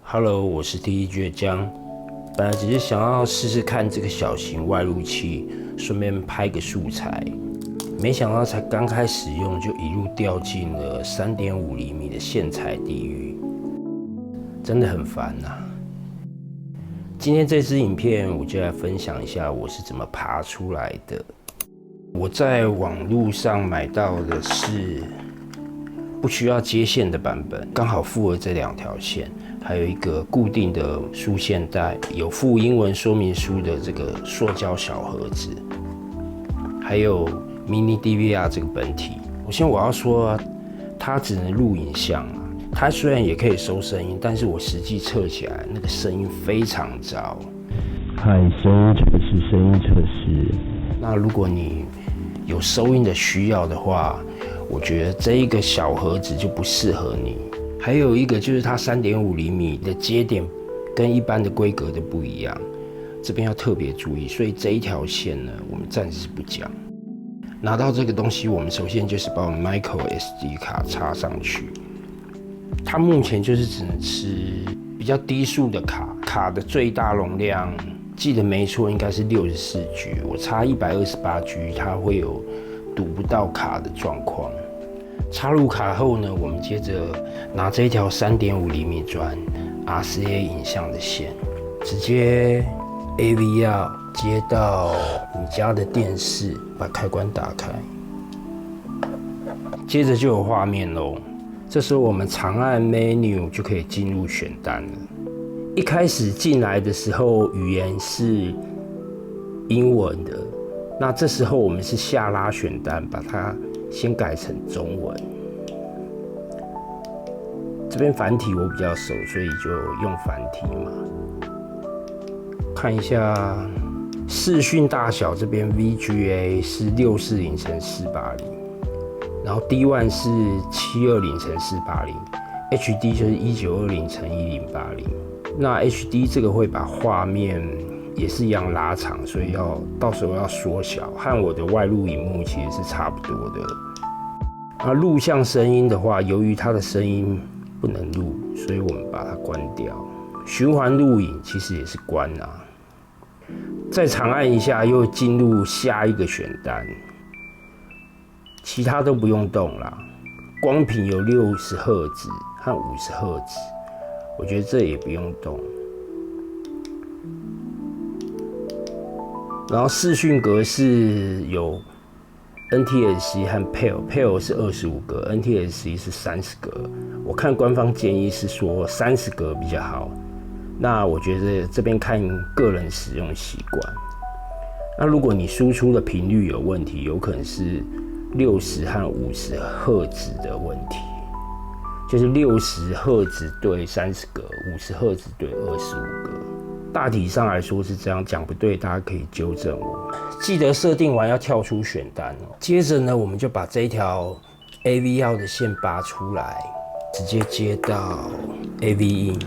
Hello， 我是第一倔强。本来只是想要试试看这个小型外录器，顺便拍个素材，没想到才刚开始用，就一路掉进了3.5厘米的线材地狱，真的很烦啊。今天这支影片，我就来分享一下我是怎么爬出来的。我在网络上买到的是不需要接线的版本，刚好附了这2条线，还有一个固定的输线带，有附英文说明书的这个塑胶小盒子，还有 Mini DVR 这个本体。首先我要说，它只能录影像啊，它虽然也可以收声音，但是我实际测起来，那个声音非常糟。嗨，声音测试，声音测试。那如果你有收音的需要的话，我觉得这一个小盒子就不适合你。还有一个就是它3.5厘米的接点跟一般的规格都不一样，这边要特别注意。所以这一条线呢，我们暂时不讲。拿到这个东西，我们首先就是把我们 micro SD 卡插上去。它目前就是只能吃比较低速的卡，卡的最大容量记得没错应该是64G， 我插128G， 它会有读不到卡的状况。插入卡后呢，我们接着拿这一条3.5厘米转 RCA 影像的线，直接 AV 接到你家的电视，把开关打开，接着就有画面咯。这时候我们长按 Menu 就可以进入选单了。一开始进来的时候，语言是英文的，那这时候我们是下拉选单，把它先改成中文。这边繁体我比较熟，所以就用繁体嘛。看一下视讯大小，这边 VGA 是640x480，然后 D1 是720x480，HD 就是1920x1080。那 HD 这个会把画面也是一样拉长，所以到时候要缩小，和我的外录萤幕其实是差不多的。那录像声音的话，由于它的声音不能录，所以我们把它关掉。循环录影其实也是关啊。再长按一下，又进入下一个选单，其他都不用动啦。光频有60赫兹和50赫兹，我觉得这也不用动。然后视讯格式有 NTSC 和 PAL 是25格 ，NTSC 是30格。我看官方建议是说30格比较好，那我觉得这边看个人使用习惯。那如果你输出的频率有问题，有可能是60和50赫兹的问题，就是60赫兹对30格，50赫兹对25格。大体上来说是这样，讲不对大家可以纠正我。记得设定完要跳出选单哦。接着呢，我们就把这一条 AV 的线拔出来，直接接到 AV in。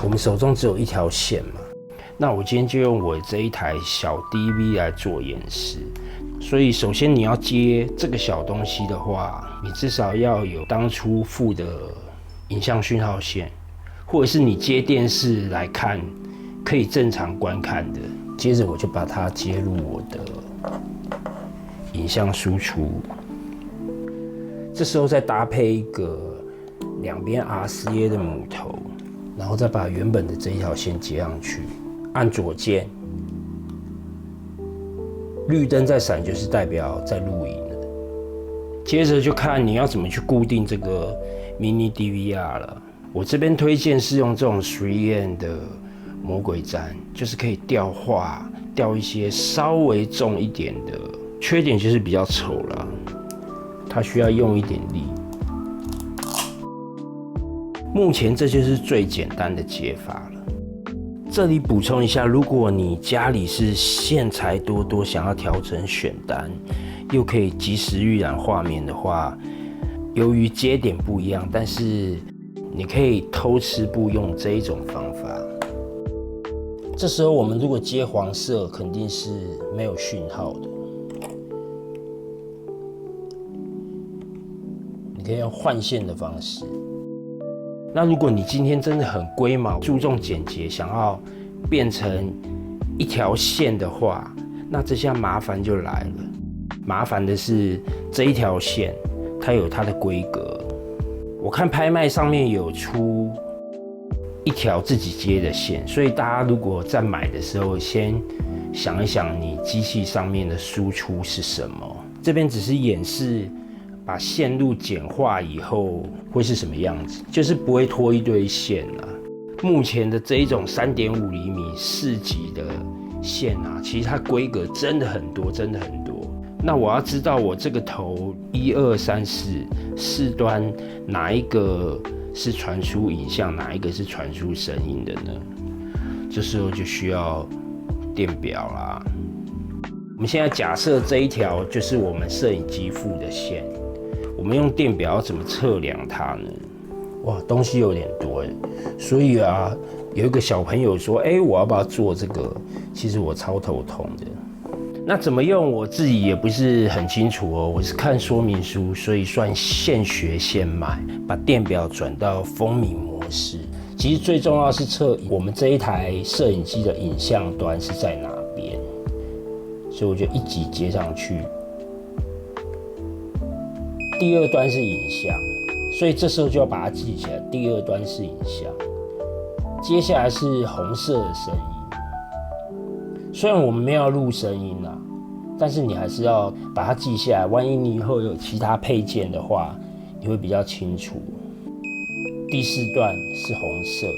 我们手中只有一条线嘛，那我今天就用我这一台小 DV 来做演示。所以首先你要接这个小东西的话，你至少要有当初附的影像讯号线，或者是你接电视来看可以正常观看的。接着我就把它接入我的影像输出，这时候再搭配一个2边 RCA 的母头，然后再把原本的这一条线接上去，按左键，绿灯在闪就是代表在录影了。接着就看你要怎么去固定这个 Mini DVR 了。我这边推荐是用这种 3M 的魔鬼毡，就是可以调画，调一些稍微重一点的，缺点就是比较丑啦，它需要用一点力。目前这就是最简单的接法了。这里补充一下，如果你家里是线材多，想要调整选单，又可以即时预览画面的话，由于接点不一样，但是你可以偷吃步用这一种方法。这时候我们如果接黄色，肯定是没有讯号的。你可以用换线的方式。那如果你今天真的很龟毛，注重简洁，想要变成一条线的话，那这下麻烦就来了。麻烦的是这一条线，它有它的规格。我看拍卖上面有出一条自己接的线，所以大家如果在买的时候，先想一想你机器上面的输出是什么。这边只是演示把线路简化以后会是什么样子，就是不会拖一堆线啊。目前的这一种3.5厘米4级的线啊，其实它规格真的很多，真的很多。那我要知道我这个头1、2、3、4端哪一个是传输影像，哪一个是传输声音的呢？这时候就需要电表啦。我们现在假设这一条就是我们摄影机附的线，我们用电表要怎么测量它呢？哇，东西有点多耶，所以啊，有一个小朋友说：“我要不要做这个？”其实我超头痛的。那怎么用我自己也不是很清楚哦，我是看说明书，所以算现学现卖，把电表转到风鸣模式。其实最重要是测我们这一台摄影机的影像端是在哪边，所以我就一级接上去。第二端是影像，所以这时候就要把它记起来，第二端是影像。接下来是红色的声音。虽然我们没有录声音啦，但是你还是要把它记下来，万一你以后有其他配件的话，你会比较清楚。第4段是红色的，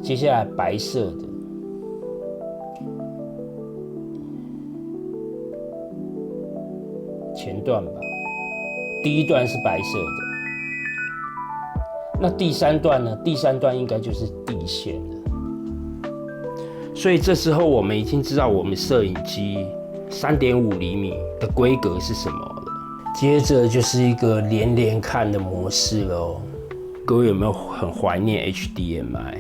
接下来白色的，前段吧。第1段是白色的，那第3段呢？第3段应该就是地线了。所以这时候我们已经知道我们摄影机3.5厘米的规格是什么了。接着就是一个连连看的模式咯。各位有没有很怀念 HDMI？